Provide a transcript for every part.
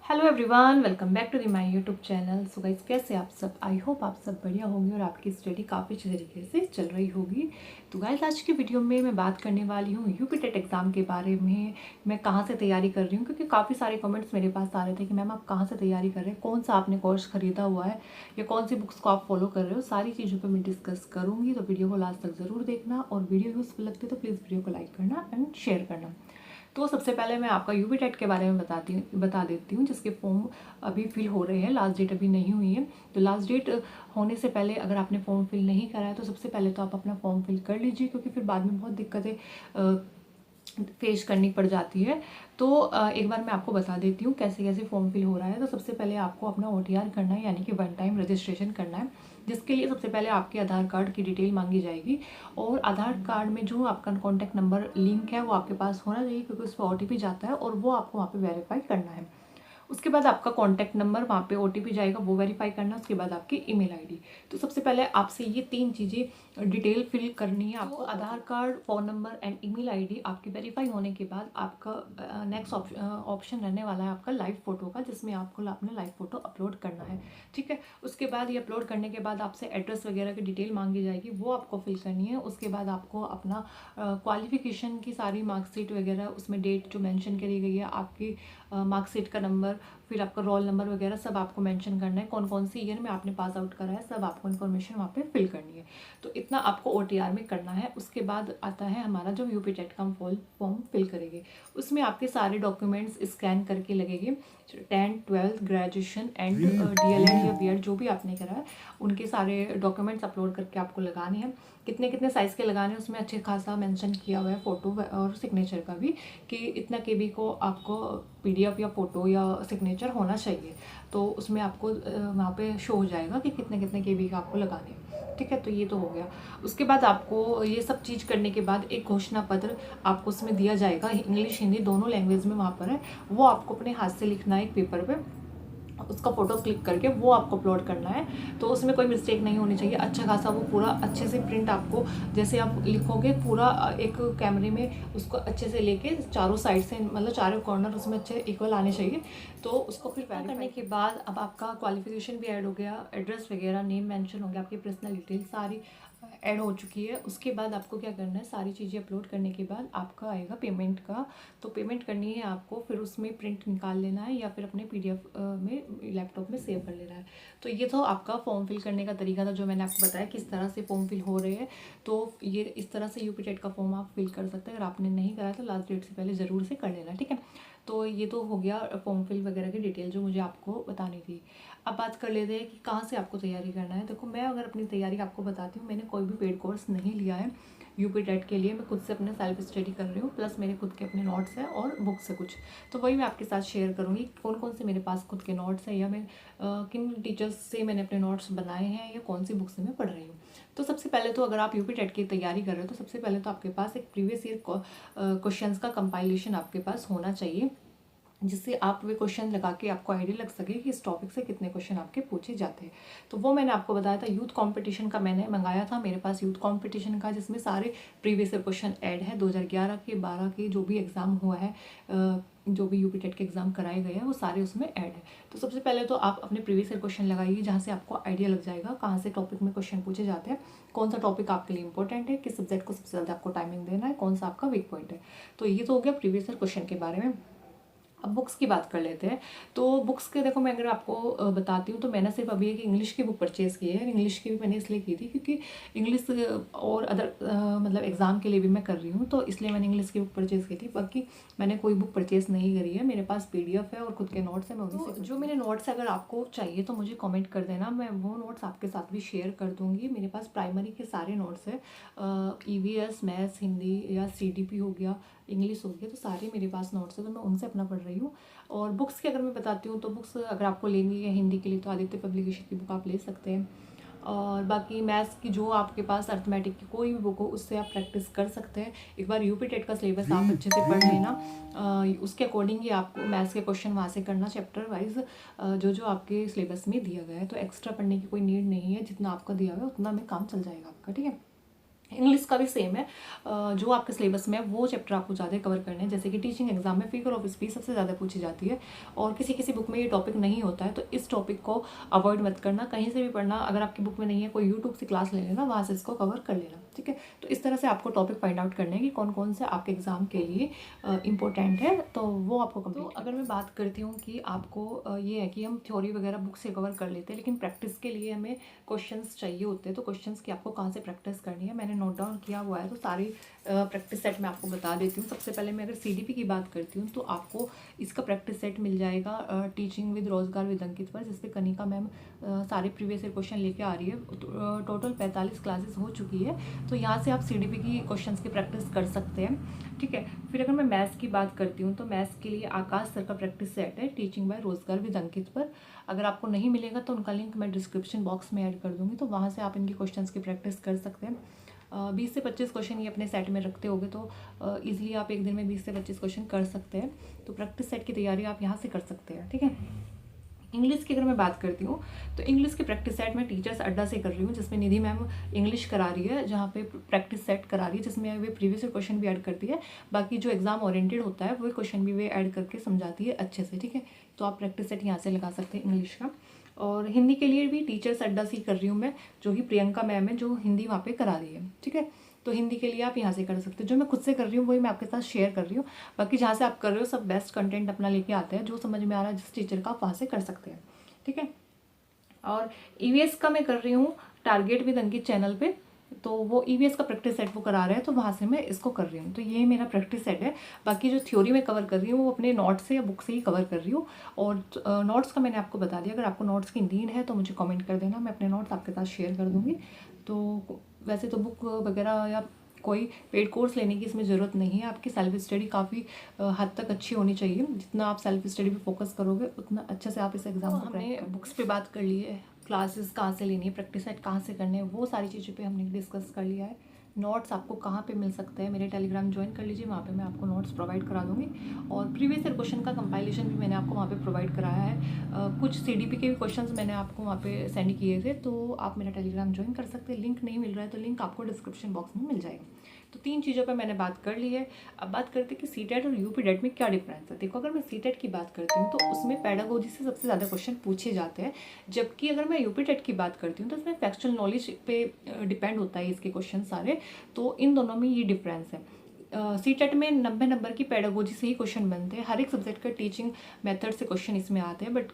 Hello everyone, welcome back to the my YouTube channel. So guys, कैसे आप सब? I hope आप सब बढ़िया होंगे और आपकी स्टडी काफ़ी अच्छी तरीके से चल रही होगी। तो गाइस, आज की वीडियो में मैं बात करने वाली हूँ यूपी टेट एग्ज़ाम के बारे में। मैं कहाँ से तैयारी कर रही हूँ, क्योंकि काफ़ी सारे कमेंट्स मेरे पास आ रहे थे कि मैम आप कहाँ से तैयारी कर रहे हैं, कौन सा आपने कोर्स खरीदा हुआ है या कौन सी बुक्स को आप फॉलो कर रहे हो। सारी चीज़ों पर मैं डिस्कस करूँगी, तो वीडियो को लास्ट तक ज़रूर देखना। और वीडियो यूज़फुल लगती है तो प्लीज़ वीडियो को लाइक करना एंड शेयर करना। तो सबसे पहले मैं आपका यूपी टेट के बारे में बता देती हूँ, जिसके फॉर्म अभी फिल हो रहे हैं। लास्ट डेट अभी नहीं हुई है, तो लास्ट डेट होने से पहले अगर आपने फॉर्म फिल नहीं करा है तो सबसे पहले तो आप अपना फॉर्म फिल कर लीजिए, क्योंकि फिर बाद में बहुत दिक्कतें फेस करनी पड़ जाती है। तो एक बार मैं आपको बता देती हूँ कैसे कैसे फॉर्म फिल हो रहा है। तो सबसे पहले आपको अपना OTR करना है, यानी कि वन टाइम रजिस्ट्रेशन करना है, जिसके लिए सबसे पहले आपके आधार कार्ड की डिटेल मांगी जाएगी। और आधार कार्ड में जो आपका कॉन्टैक्ट नंबर लिंक है वो आपके पास होना चाहिए, क्योंकि उस पर OTP जाता है और वो आपको वहाँ पे वेरीफाई करना है। उसके बाद आपका कॉन्टैक्ट नंबर, वहाँ पे OTP जाएगा, वो वेरीफाई करना। उसके बाद आपकी ईमेल आईडी। तो सबसे पहले आपसे ये 3 चीज़ें डिटेल फिल करनी है आपको। Aadhaar card, phone number and email ID आपकी वेरीफाई होने के बाद आपका नेक्स्ट ऑप्शन रहने वाला है आपका लाइव फ़ोटो का, जिसमें आपको अपना लाइव फ़ोटो अपलोड करना है। ठीक है। उसके बाद ये अपलोड करने के बाद आपसे एड्रेस वगैरह की डिटेल मांगी जाएगी, वो आपको फिल करनी है। उसके बाद आपको अपना क्वालिफिकेशन की सारी मार्कशीट वगैरह, उसमें डेट जो मेंशन करी गई है, आपकी मार्कशीट का नंबर, फिर आपका रोल नंबर वगैरह सब आपको मेंशन करना है। कौन कौन सी ईयर में आपने पास आउट करा है, सब आपको इन्फॉर्मेशन वहाँ पे फिल करनी है। तो इतना आपको OTR में करना है। उसके बाद आता है हमारा जो यूपी टेट का फॉर्म फिल करेंगे, उसमें आपके सारे डॉक्यूमेंट्स स्कैन करके लगेंगे। 10th 12th graduation and DLED या BEd जो भी आपने करा है, उनके सारे डॉक्यूमेंट्स अपलोड करके आपको लगाने हैं। कितने कितने साइज़ के लगाने हैं उसमें अच्छे खासा मेंशन किया हुआ है, फ़ोटो और सिग्नेचर का भी, कि इतना KB को आपको PDF या फ़ोटो या सिग्नेचर होना चाहिए। तो उसमें आपको वहाँ पे शो हो जाएगा कि कितने कितने KB का आपको लगाने हैं। ठीक है, तो ये तो हो गया। उसके बाद आपको ये सब चीज़ करने के बाद एक घोषणा पत्र आपको उसमें दिया जाएगा, इंग्लिश हिंदी दोनों लैंग्वेज में वहाँ पर है। वो आपको अपने हाथ से लिखना है एक पेपर पे, उसका फ़ोटो क्लिक करके वो आपको अपलोड करना है। तो उसमें कोई मिस्टेक नहीं होनी चाहिए, अच्छा खासा वो पूरा अच्छे से प्रिंट आपको, जैसे आप लिखोगे पूरा एक कैमरे में उसको अच्छे से लेके चारों साइड से, मतलब चारों कॉर्नर उसमें अच्छे इक्वल आने चाहिए। तो उसको फिर वेरीफाई करने के बाद अब आपका क्वालिफिकेशन भी ऐड हो गया, एड्रेस वगैरह, नेम मेंशन हो गया, आपकी पर्सनल डिटेल सारी ऐड हो चुकी है। उसके बाद आपको क्या करना है, सारी चीज़ें अपलोड करने के बाद आपका आएगा पेमेंट का। तो पेमेंट करनी है आपको, फिर उसमें प्रिंट निकाल लेना है या फिर अपने PDF में लैपटॉप में सेव कर लेना है। तो ये तो आपका फॉर्म फिल करने का तरीका था, जो मैंने आपको बताया किस तरह से फॉर्म फिल हो रहे हैं। तो ये इस तरह से यूपी टेट का फॉर्म आप फिल कर सकते हैं। अगर आपने नहीं कराया तो लास्ट डेट से पहले ज़रूर से कर लेना। ठीक है। तो ये तो हो गया फॉर्म फिल वगैरह की डिटेल जो मुझे आपको बतानी थी। अब बात कर लेते हैं कि कहाँ से आपको तैयारी करना है। देखो, मैं अगर अपनी तैयारी आपको बताती हूँ, मैंने कोई भी पेड कोर्स नहीं लिया है यूपी टेट के लिए। मैं खुद से अपने सेल्फ स्टडी कर रही हूँ, प्लस मेरे खुद के अपने नोट्स हैं और बुक्स है कुछ। तो वही मैं आपके साथ शेयर करूँगी, कौन कौन से मेरे पास खुद के नोट्स हैं, या मैं किन टीचर्स से मैंने अपने नोट्स बनाए हैं, या कौन सी बुक से मैं पढ़ रही हूँ। तो सबसे पहले तो अगर आप यूपी टेट की तैयारी कर रहे हो, तो सबसे पहले तो आपके पास एक प्रीवियस ईयर क्वेश्चंस का कंपाइलेशन आपके पास होना चाहिए, जिससे आप वे क्वेश्चन लगा के आपको आइडिया लग सके कि इस टॉपिक से कितने क्वेश्चन आपके पूछे जाते हैं। तो वो मैंने आपको बताया था, यूथ कंपटीशन का मैंने मंगाया था। मेरे पास यूथ कंपटीशन का, जिसमें सारे प्रीवियस ईयर क्वेश्चन ऐड है, 2011 के 12 के जो भी एग्ज़ाम हुआ है, जो भी यूपी टेट के एग्ज़ाम कराए गए हैं, वो सारे उसमें ऐड है। तो सबसे पहले तो आप अपने प्रीवियस ईयर क्वेश्चन लगाइए, जहाँ से आपको आइडिया लग जाएगा कहाँ से टॉपिक में क्वेश्चन पूछे जाते हैं, कौन सा टॉपिक आपके लिए इंपॉर्टेंट है, किस सब्जेक्ट को सबसे ज़्यादा आपको टाइमिंग देना है, कौन सा आपका वीक पॉइंट है। तो ये तो हो गया प्रीवियस ईयर क्वेश्चन के बारे में। अब बुक्स की बात कर लेते हैं। तो बुक्स के देखो, मैं अगर आपको बताती हूँ, तो मैंने सिर्फ अभी एक इंग्लिश की बुक परचेज़ की है। इंग्लिश की भी मैंने इसलिए की थी क्योंकि इंग्लिश और अदर मतलब एग्ज़ाम के लिए भी मैं कर रही हूँ, तो इसलिए मैंने इंग्लिश की बुक परचेज़ की थी। बाकी मैंने कोई बुक परचेज़ नहीं करी है। मेरे पास PDF है और खुद के नोट्स हैं, मैं उन्हीं से। जो मेरे नोट्स अगर आपको चाहिए तो मुझे कमेंट कर देना, मैं वो नोट्स आपके साथ भी शेयर कर दूँगी। मेरे पास प्राइमरी के सारे नोट्स हैं, EVS, मैथ्स, हिंदी या CDP हो गया, इंग्लिश हो गया, तो सारे मेरे पास नोट्स है, तो मैं उनसे अपना पढ़ रही हूँ। और बुक्स की अगर मैं बताती हूँ, तो बुक्स अगर आपको लेनी है हिंदी के लिए, तो आदित्य पब्लिकेशन की बुक आप ले सकते हैं। और बाकी मैथ्स की जो आपके पास अर्थमेटिक की कोई भी बुक हो, उससे आप प्रैक्टिस कर सकते हैं। एक बार यूपी टेट का सिलेबस आप अच्छे से पढ़ लेना, उसके अकॉर्डिंग ही आपको मैथ्स के क्वेश्चन वहाँ से करना, चैप्टर वाइज जो जो आपके सिलेबस में दिया गया है। तो एक्स्ट्रा पढ़ने की कोई नीड नहीं है, जितना आपका दिया हुआ है उतना में काम चल जाएगा आपका। ठीक है। इंग्लिश का भी सेम है, जो आपके सिलेबस में है वो चैप्टर आपको ज़्यादा कवर करने हैं। जैसे कि टीचिंग एग्जाम में फिगर ऑफ स्पीच सबसे ज़्यादा पूछी जाती है, और किसी किसी बुक में ये टॉपिक नहीं होता है, तो इस टॉपिक को अवॉइड मत करना, कहीं से भी पढ़ना। अगर आपकी बुक में नहीं है, कोई यूट्यूब से क्लास ले लेना, वहाँ से इसको कवर कर लेना, ठीक है। तो इस तरह से आपको टॉपिक फाइंड आउट करने हैं कि कौन कौन से आपके एग्जाम के लिए इंपॉर्टेंट है, तो वो आपको कंप्लीट। तो अगर मैं बात करती हूँ कि आपको ये है कि हम थ्योरी वगैरह बुक से कवर कर लेते हैं, लेकिन प्रैक्टिस के लिए हमें क्वेश्चंस चाहिए होते हैं। तो क्वेश्चंस की आपको कहाँ से प्रैक्टिस करनी है, मैंने नोट डाउन किया हुआ है, तो सारी प्रैक्टिस सेट मैं आपको बता देती हूँ। सबसे पहले मैं अगर सीडीपी की बात करती हूँ, तो आपको इसका प्रैक्टिस सेट मिल जाएगा टीचिंग विद रोजगार विद अंकित पर, जिसपे कनिका मैम सारे प्रीवियस ईयर क्वेश्चन लेके आ रही है। टोटल 45 क्लासेस हो चुकी है, तो यहाँ से आप सीडीपी की क्वेश्चंस की प्रैक्टिस कर सकते हैं, ठीक है। फिर अगर मैं मैथ्स की बात करती हूँ, तो मैथ्स के लिए आकाश सर का प्रैक्टिस सेट है, टीचिंग बाय रोजगार विद अंकित पर। अगर आपको नहीं मिलेगा तो उनका लिंक मैं डिस्क्रिप्शन बॉक्स में ऐड कर दूँगी, तो वहाँ से आप इनकी क्वेश्चंस की प्रैक्टिस कर सकते हैं। 20 से 25 क्वेश्चन ये अपने सेट में रखते होगे, तो ईजिली आप एक दिन में 20 से 25 क्वेश्चन कर सकते हैं। तो प्रैक्टिस सेट की तैयारी आप यहाँ से कर सकते हैं, ठीक है। इंग्लिश की अगर मैं बात करती हूँ, तो इंग्लिश की प्रैक्टिस सेट मैं टीचर्स अड्डा से कर रही हूँ, जिसमें निधि मैम इंग्लिश करा रही है, जहाँ पे प्रैक्टिस सेट करा रही है, जिसमें वे प्रीवियस क्वेश्चन भी ऐड करती है। बाकी जो एग्जाम ओरिएंटेड होता है वो क्वेश्चन भी वे ऐड करके समझाती है अच्छे से, ठीक है। तो आप प्रैक्टिस सेट यहाँ से लगा सकते हैं इंग्लिश का। और हिंदी के लिए भी टीचर्स अड्डा से ही कर रही हूँ मैं, जो कि प्रियंका मैम है, जो हिंदी वहाँ पे करा रही है, ठीक है। तो हिंदी के लिए आप यहाँ से कर सकते हो। जो मैं खुद से कर रही हूँ वही मैं आपके साथ शेयर कर रही हूँ। बाकी जहाँ से आप कर रहे हो सब बेस्ट कंटेंट अपना लेके आते हैं, जो समझ में आ रहा है जिस टीचर का, आप वहाँ से कर सकते हैं, ठीक है। और ईवीएस का मैं कर रही हूँ टारगेट विद अंकित चैनल पे, तो वो ईवीएस का प्रैक्टिस सेट वो करा रहे हैं, तो वहाँ से मैं इसको कर रही हूँ। तो ये मेरा प्रैक्टिस सेट है। बाकी जो थ्योरी में कवर कर रही हूँ वो अपने नोट्स से या बुक से ही कवर कर रही हूँ। और नोट्स का मैंने आपको बता दिया, अगर आपको नोट्स की नीड है तो मुझे कमेंट कर देना, मैं अपने नोट्स आपके साथ शेयर कर दूँगी। तो वैसे तो बुक वगैरह या कोई पेड कोर्स लेने की इसमें ज़रूरत नहीं है। आपकी सेल्फ स्टडी काफ़ी हद तक अच्छी होनी चाहिए। जितना आप सेल्फ स्टडी पे फोकस करोगे उतना अच्छे से आप इस एग्जाम को हमने बुक्स पे बात कर ली है, क्लासेस कहाँ से लेनी है, प्रैक्टिस सेट कहाँ से करने हैं, वो सारी चीज़ों पे हमने डिस्कस कर लिया है। नोट्स आपको कहाँ पे मिल सकते हैं, मेरे टेलीग्राम ज्वाइन कर लीजिए, वहाँ पे मैं आपको नोट्स प्रोवाइड करा दूँगी। और प्रीवियस ईयर क्वेश्चन का कंपाइलेशन भी मैंने आपको वहाँ पे प्रोवाइड कराया है। कुछ सीडीपी के भी क्वेश्चंस मैंने आपको वहाँ पे सेंड किए थे, तो आप मेरा टेलीग्राम ज्वाइन कर सकते हैं। लिंक नहीं मिल रहा है तो लिंक आपको डिस्क्रिप्शन बॉक्स में मिल जाएगा। तो 3 चीज़ों पे मैंने बात कर ली है। अब बात करते हैं कि सीटेट और यूपीटेट में क्या डिफरेंस है। देखो, अगर मैं सीटेट की बात करती हूँ तो उसमें पेडागोजी से सबसे ज़्यादा क्वेश्चन पूछे जाते हैं, जबकि अगर मैं यूपीटेट की बात करती हूँ तो इसमें फैक्चुअल नॉलेज पे डिपेंड होता है इसके क्वेश्चन सारे। तो इन दोनों में ये डिफरेंस है। सीटेट में 90 नंबर की पेडागोजी से ही क्वेश्चन बनते हैं, हर एक सब्जेक्ट का टीचिंग मेथड से क्वेश्चन इसमें आते हैं। बट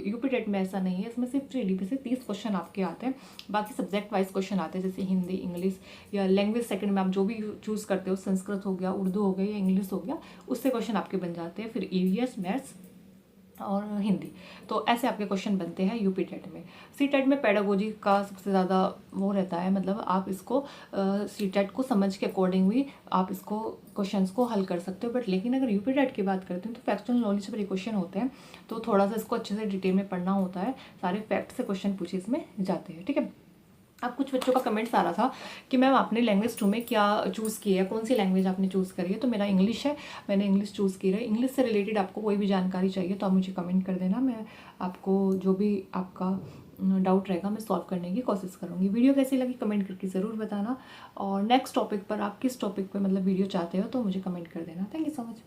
यूपीटेट में ऐसा नहीं है, इसमें सिर्फ जीडीपी से 30 क्वेश्चन आपके आते हैं। बाकी सब्जेक्ट वाइज क्वेश्चन आते हैं, जैसे हिंदी, इंग्लिश या लैंग्वेज सेकंड में आप जो भी चूज़ करते हो, संस्कृत हो गया, उर्दू हो गया या इंग्लिश हो गया, उससे क्वेश्चन आपके बन जाते हैं। फिर ईवीएस, मैथ्स और हिंदी, तो ऐसे आपके क्वेश्चन बनते हैं यूपी टेट में। सी टेट में पेडागोजी का सबसे ज़्यादा वो रहता है, मतलब आप इसको सी टेट को समझ के अकॉर्डिंग भी आप इसको क्वेश्चंस को हल कर सकते हो। बट लेकिन अगर यूपी टेट की बात करते हैं तो फैक्चुअल नॉलेज पर क्वेश्चन होते हैं, तो थोड़ा सा इसको अच्छे से डिटेल में पढ़ना होता है, सारे फैक्ट से क्वेश्चन पूछे इसमें जाते हैं, ठीक है। अब कुछ बच्चों का कमेंट्स आ रहा था कि मैम आपने लैंग्वेज 2 में क्या चूज़ किया है, कौन सी लैंग्वेज आपने चूज़ करी है। तो मेरा इंग्लिश है, मैंने इंग्लिश चूज़ की है। इंग्लिश से रिलेटेड आपको कोई भी जानकारी चाहिए तो आप मुझे कमेंट कर देना, मैं आपको जो भी आपका डाउट रहेगा मैं सॉल्व करने की कोशिश करूँगी। वीडियो कैसी लगी कमेंट करके ज़रूर बताना, और नेक्स्ट टॉपिक पर आप किस टॉपिक पर मतलब वीडियो चाहते हो तो मुझे कमेंट कर देना। Thank you so much.